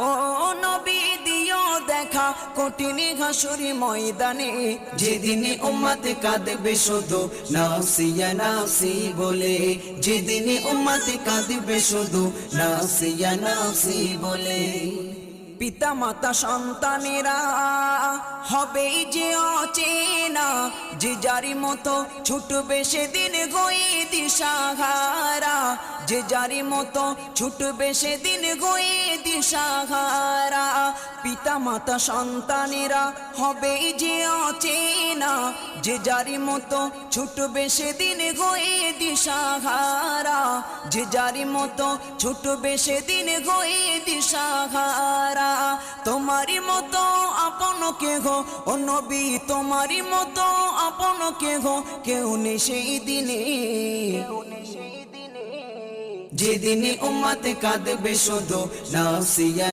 ও নবী দিও দেখা কঠিন হাসুরি ময়দানে, যেদিন উম্মত কাঁদবে শুধু নাফসি ইয়া নাফসি বলে, যেদিন উম্মত কাঁদবে শুধু নাফসি ইয়া নাফসি বলে। পিতা মাতা সন্তানেরা হবে যে অচেনা, যে যারি মতো ছুটবে সেদিন গই দিশাহারা, যে যারি মতো ছুটবে সেদিন গই দিশাহারা। পিতা মাতা সন্তানেরা হবে যে অচেনা, যে যারি মতো ছুটবে সেদিন গই দিশাহারা, যে যারি মতো ছুটবে সেদিন গই দিশাহারা। তোমারি মতো আপন কেহ ও নবী, তোমারি মতো আপন কেহ কেউ নেই সেই দিনে, যেদিন উম্মত কাঁদবে শুধু নাফসি ইয়া